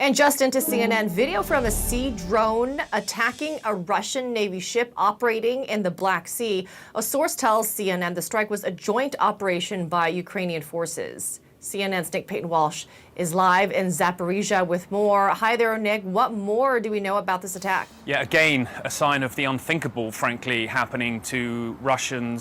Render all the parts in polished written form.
And just into CNN, video from a sea drone attacking a Russian Navy ship operating in the Black Sea. A source tells CNN the strike was a joint operation by Ukrainian forces. CNN's Nick Payton-Walsh is live in Zaporizhia with more. Hi there, Nick. What more do we know about this attack? Yeah, again, a sign of the unthinkable, frankly, happening to Russian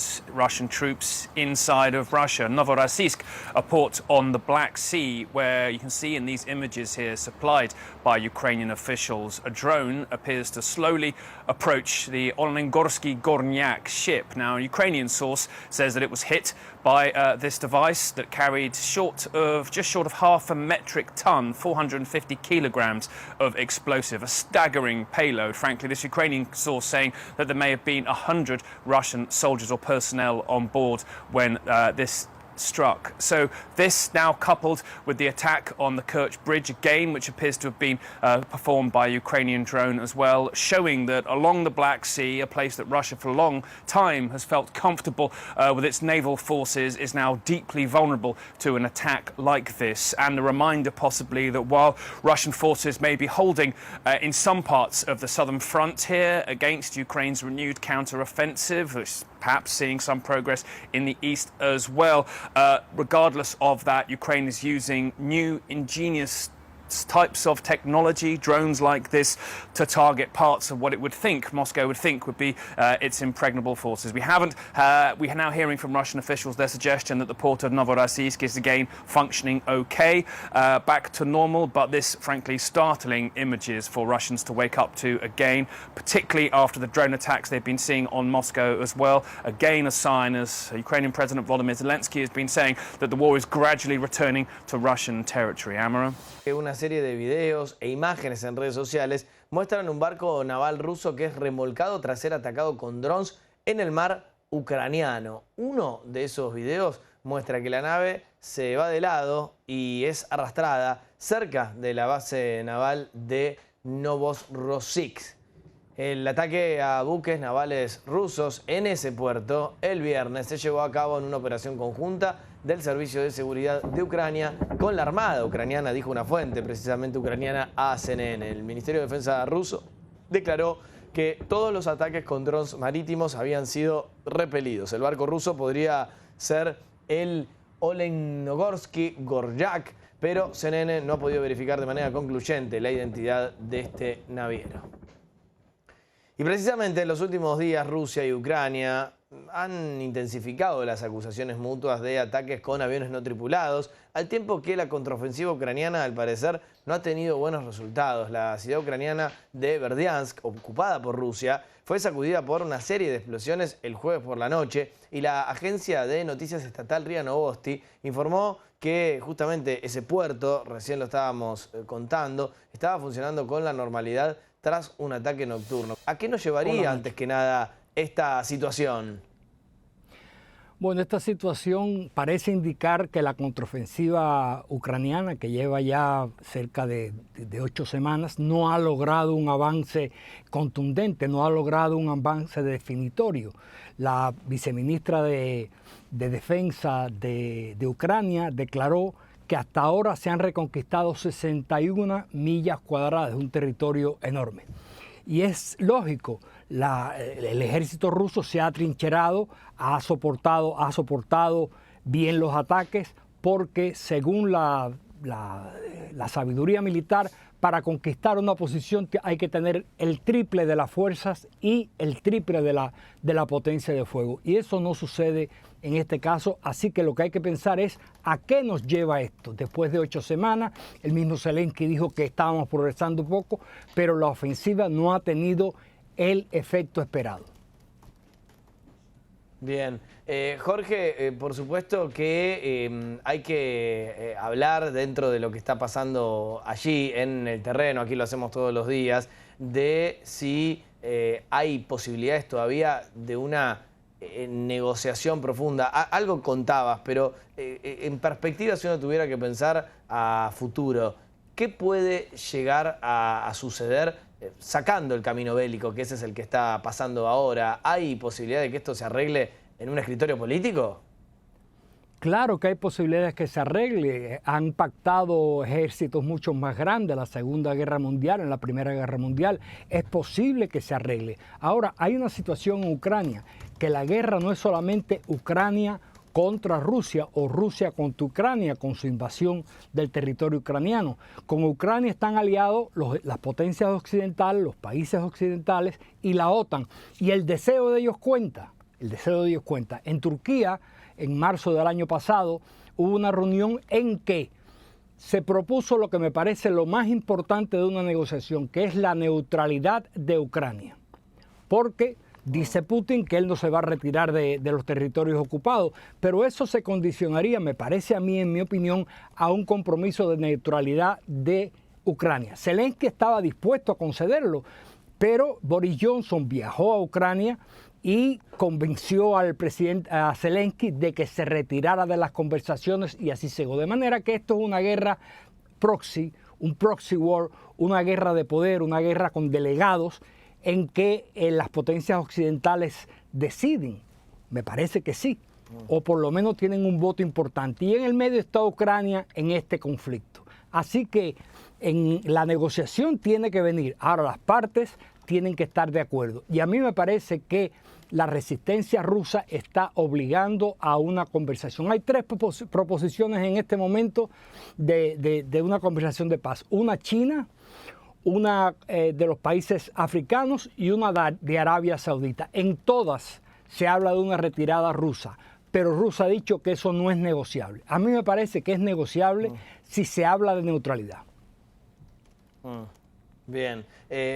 troops inside of Russia. Novorossiysk, a port on the Black Sea, where you can see in these images here supplied by Ukrainian officials, a drone appears to slowly approach the Olengorsky Gornyak ship. Now, a Ukrainian source says that it was hit by this device that carried just short of half a metric ton, 450 kilograms of explosive, a staggering payload. Frankly, this Ukrainian source saying that there may have been 100 Russian soldiers or personnel on board when this struck. So this now coupled with the attack on the Kerch Bridge again, which appears to have been performed by a Ukrainian drone as well, showing that along the Black Sea, a place that Russia for a long time has felt comfortable with its naval forces, is now deeply vulnerable to an attack like this. And the reminder possibly that while Russian forces may be holding in some parts of the southern front here against Ukraine's renewed counter-offensive, which perhaps seeing some progress in the east as well. Regardless of that, Ukraine is using new ingenious types of technology, drones like this, to target parts of what it would think, Moscow would think, would be its impregnable forces. We are now hearing from Russian officials their suggestion that the port of Novorossiysk is again functioning okay, back to normal, but this, frankly, startling images for Russians to wake up to again, particularly after the drone attacks they've been seeing on Moscow as well. Again, a sign, as Ukrainian President Volodymyr Zelensky has been saying, that the war is gradually returning to Russian territory. Amara? Una serie de videos e imágenes en redes sociales muestran un barco naval ruso que es remolcado tras ser atacado con drones en el mar ucraniano. Uno de esos videos muestra que la nave se va de lado y es arrastrada cerca de la base naval de Novorossiysk. El ataque a buques navales rusos en ese puerto el viernes se llevó a cabo en una operación conjunta del Servicio de Seguridad de Ucrania con la Armada ucraniana, dijo una fuente precisamente ucraniana a CNN. El Ministerio de Defensa ruso declaró que todos los ataques con drones marítimos habían sido repelidos. El barco ruso podría ser el Olengorsky Gornyak, pero CNN no ha podido verificar de manera concluyente la identidad de este naviero. Y precisamente en los últimos días Rusia y Ucrania han intensificado las acusaciones mutuas de ataques con aviones no tripulados, al tiempo que la contraofensiva ucraniana, al parecer, no ha tenido buenos resultados. La ciudad ucraniana de Berdyansk, ocupada por Rusia, fue sacudida por una serie de explosiones el jueves por la noche y la agencia de noticias estatal RIA Novosti informó que justamente ese puerto, recién lo estábamos contando, estaba funcionando con la normalidad tras un ataque nocturno. ¿A qué nos llevaría antes que nada esta situación? Bueno, esta situación parece indicar que la contraofensiva ucraniana, que lleva ya cerca de 8 semanas, no ha logrado un avance contundente, no ha logrado un avance definitorio. La viceministra de Defensa de Ucrania declaró que hasta ahora se han reconquistado 61 millas cuadradas, un territorio enorme. Y es lógico, el ejército ruso se ha atrincherado, ha soportado bien los ataques, porque según la sabiduría militar, para conquistar una posición hay que tener el triple de las fuerzas y el triple de la potencia de fuego. Y eso no sucede en este caso, así que lo que hay que pensar es ¿a qué nos lleva esto? Después de 8 semanas, el mismo Zelensky dijo que estábamos progresando poco, pero la ofensiva no ha tenido el efecto esperado. Bien. Jorge, por supuesto que hay que hablar dentro de lo que está pasando allí en el terreno, aquí lo hacemos todos los días, de si hay posibilidades todavía de una negociación profunda. Algo contabas, pero en perspectiva, si uno tuviera que pensar a futuro, ¿qué puede llegar a suceder sacando el camino bélico, que ese es el que está pasando ahora? ¿Hay posibilidad de que esto se arregle en un escritorio político? Claro que hay posibilidades que se arregle. Han pactado ejércitos mucho más grandes en la Segunda Guerra Mundial, en la Primera Guerra Mundial. Es posible que se arregle. Ahora, hay una situación en Ucrania, que la guerra no es solamente Ucrania contra Rusia o Rusia contra Ucrania con su invasión del territorio ucraniano. Con Ucrania están aliados las potencias occidentales, los países occidentales y la OTAN. Y el deseo de ellos cuenta. El deseo de ellos cuenta. En Turquía, en marzo del año pasado, hubo una reunión en que se propuso lo que me parece lo más importante de una negociación, que es la neutralidad de Ucrania. Porque dice Putin que él no se va a retirar de los territorios ocupados, pero eso se condicionaría, me parece a mí, en mi opinión, a un compromiso de neutralidad de Ucrania. Zelensky estaba dispuesto a concederlo, pero Boris Johnson viajó a Ucrania y convenció al presidente, a Zelensky, de que se retirara de las conversaciones y así llegó. De manera que esto es una guerra proxy, un proxy war, una guerra de poder, una guerra con delegados en que las potencias occidentales deciden. Me parece que sí, o por lo menos tienen un voto importante. Y en el medio está Ucrania en este conflicto. Así que en la negociación tiene que venir. Ahora las partes tienen que estar de acuerdo. Y a mí me parece que la resistencia rusa está obligando a una conversación. Hay tres proposiciones en este momento de una conversación de paz. Una China, una de los países africanos y una de Arabia Saudita. En todas se habla de una retirada rusa, pero Rusia ha dicho que eso no es negociable. A mí me parece que es negociable si se habla de neutralidad. Bien,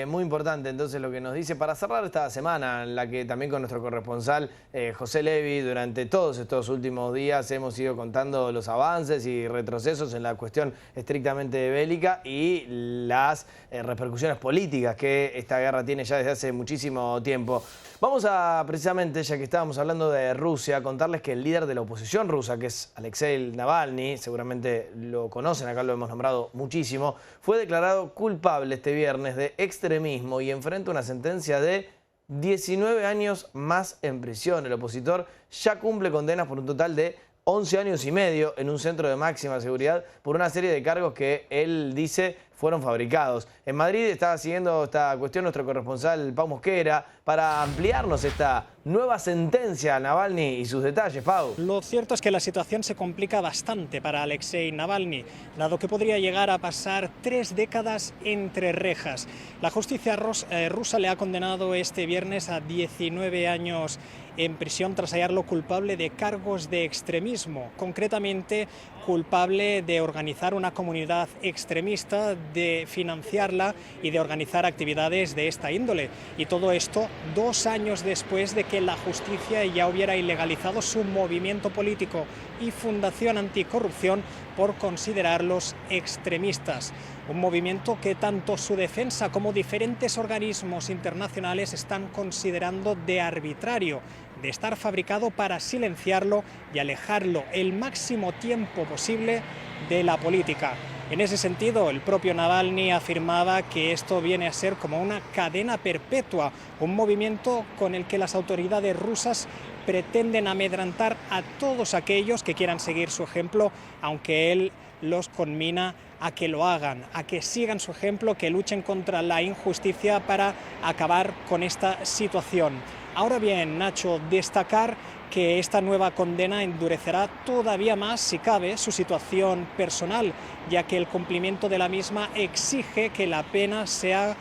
muy importante entonces lo que nos dice para cerrar esta semana, en la que también con nuestro corresponsal José Levi, durante todos estos últimos días hemos ido contando los avances y retrocesos en la cuestión estrictamente bélica y las repercusiones políticas que esta guerra tiene ya desde hace muchísimo tiempo. Vamos a, precisamente, ya que estábamos hablando de Rusia, contarles que el líder de la oposición rusa, que es Alexei Navalny, seguramente lo conocen, acá lo hemos nombrado muchísimo, fue declarado culpable este viernes de extremismo y enfrenta una sentencia de 19 años más en prisión. El opositor ya cumple condenas por un total de 11 años y medio en un centro de máxima seguridad por una serie de cargos que él dice fueron fabricados. En Madrid está siguiendo esta cuestión nuestro corresponsal Pau Mosquera para ampliarnos esta nueva sentencia a Navalny y sus detalles. Pau. Lo cierto es que la situación se complica bastante para Alexei Navalny, dado que podría llegar a pasar 3 décadas entre rejas. La justicia rusa le ha condenado este viernes a 19 años en prisión tras hallarlo culpable de cargos de extremismo, concretamente culpable de organizar una comunidad extremista, de financiarla y de organizar actividades de esta índole. Y todo esto 2 años después de que la justicia ya hubiera ilegalizado su movimiento político y fundación anticorrupción por considerarlos extremistas. Un movimiento que tanto su defensa como diferentes organismos internacionales están considerando de arbitrario, de estar fabricado para silenciarlo y alejarlo el máximo tiempo posible de la política. En ese sentido, el propio Navalny afirmaba que esto viene a ser como una cadena perpetua, un movimiento con el que las autoridades rusas pretenden amedrentar a todos aquellos que quieran seguir su ejemplo, aunque él los conmina a que lo hagan, a que sigan su ejemplo, que luchen contra la injusticia para acabar con esta situación. Ahora bien, Nacho, destacar que esta nueva condena endurecerá todavía más, si cabe, su situación personal, ya que el cumplimiento de la misma exige que la pena sea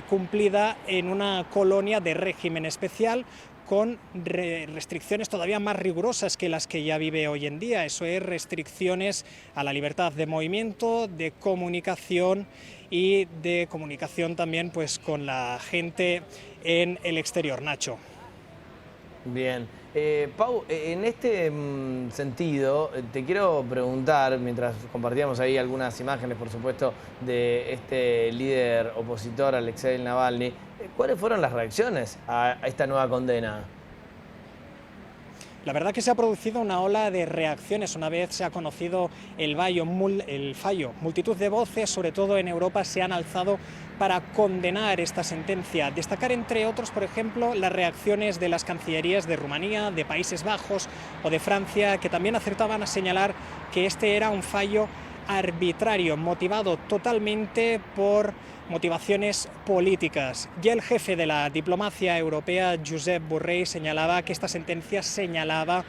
cumplida en una colonia de régimen especial, con restricciones todavía más rigurosas que las que ya vive hoy en día. Eso es, restricciones a la libertad de movimiento, de comunicación y de comunicación también pues con la gente en el exterior. Nacho. Bien. Pau, en este sentido, te quiero preguntar, mientras compartíamos ahí algunas imágenes, por supuesto, de este líder opositor, Alexei Navalny, ¿cuáles fueron las reacciones a esta nueva condena? La verdad que se ha producido una ola de reacciones una vez se ha conocido el fallo. Multitud de voces, sobre todo en Europa, se han alzado para condenar esta sentencia. Destacar, entre otros, por ejemplo, las reacciones de las cancillerías de Rumanía, de Países Bajos o de Francia, que también acertaban a señalar que este era un fallo arbitrario, motivado totalmente por motivaciones políticas. Ya el jefe de la diplomacia europea, Josep Borrell, señalaba que esta sentencia señalaba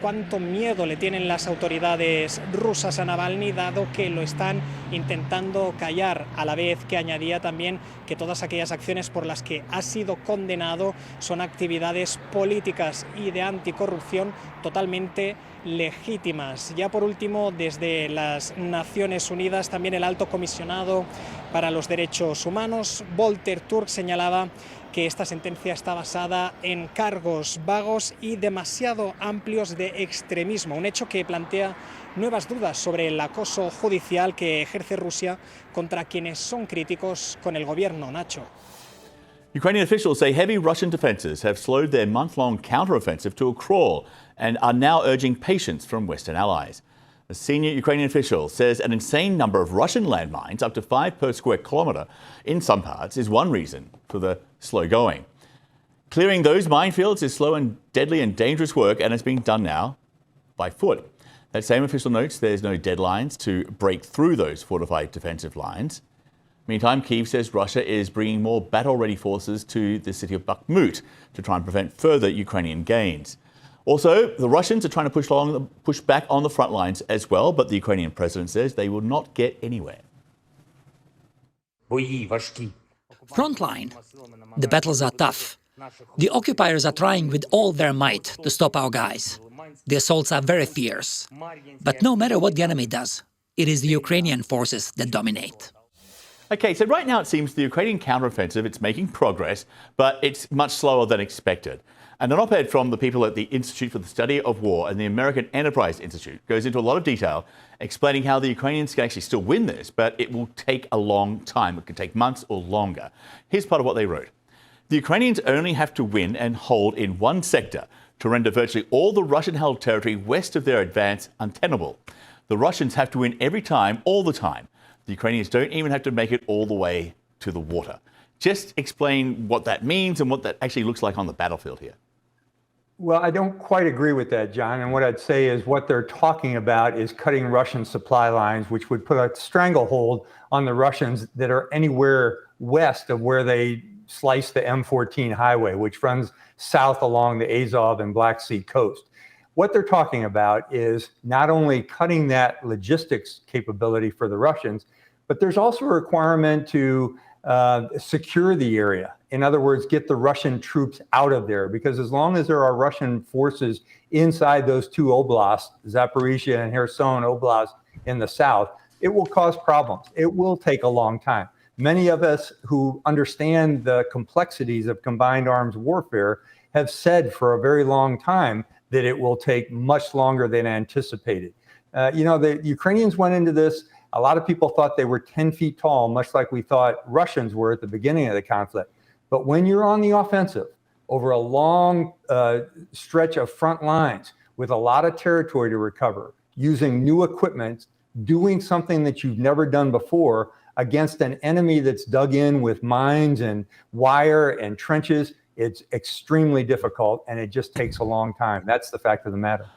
cuánto miedo le tienen las autoridades rusas a Navalny, dado que lo están intentando callar, a la vez que añadía también que todas aquellas acciones por las que ha sido condenado son actividades políticas y de anticorrupción totalmente legítimas. Ya por último, desde las Naciones Unidas, también el alto comisionado para los derechos humanos, Volker Turk, señalaba que esta sentencia está basada en cargos vagos y demasiado amplios de extremismo, un hecho que plantea nuevas dudas sobre el acoso judicial que ejerce Rusia contra quienes son críticos con el gobierno. Nacho. Ukrainian officials say heavy Russian defenses have slowed their month-long counteroffensive to a crawl and are now urging patience from Western allies. A senior Ukrainian official says an insane number of Russian landmines, up to 5 per square kilometre in some parts, is one reason for the slow going. Clearing those minefields is slow and deadly and dangerous work, and it's being done now by foot. That same official notes there's no deadlines to break through those fortified defensive lines. Meantime, Kyiv says Russia is bringing more battle-ready forces to the city of Bakhmut to try and prevent further Ukrainian gains. Also, the Russians are trying to push back on the front lines as well, but the Ukrainian president says they will not get anywhere. Frontline. The battles are tough. The occupiers are trying with all their might to stop our guys. The assaults are very fierce. But no matter what the enemy does, it is the Ukrainian forces that dominate. Okay, so right now it seems the Ukrainian counteroffensive, it's making progress, but it's much slower than expected. And an op-ed from the people at the Institute for the Study of War and the American Enterprise Institute goes into a lot of detail explaining how the Ukrainians can actually still win this, but it will take a long time. It could take months or longer. Here's part of what they wrote. The Ukrainians only have to win and hold in one sector to render virtually all the Russian-held territory west of their advance untenable. The Russians have to win every time, all the time. The Ukrainians don't even have to make it all the way to the water. Just explain what that means and what that actually looks like on the battlefield here. Well, I don't quite agree with that, John. And what I'd say is what they're talking about is cutting Russian supply lines, which would put a stranglehold on the Russians that are anywhere west of where they slice the M14 highway, which runs south along the Azov and Black Sea coast. What they're talking about is not only cutting that logistics capability for the Russians, but there's also a requirement to secure the area. In other words, get the Russian troops out of there, because as long as there are Russian forces inside those two oblasts, Zaporizhia and Kherson Oblast in the south, it will cause problems. It will take a long time. Many of us who understand the complexities of combined arms warfare have said for a very long time that it will take much longer than anticipated. The Ukrainians went into this. A lot of people thought they were 10 feet tall, much like we thought Russians were at the beginning of the conflict. But when you're on the offensive over a long stretch of front lines with a lot of territory to recover, using new equipment, doing something that you've never done before against an enemy that's dug in with mines and wire and trenches, it's extremely difficult, and it just takes a long time. That's the fact of the matter.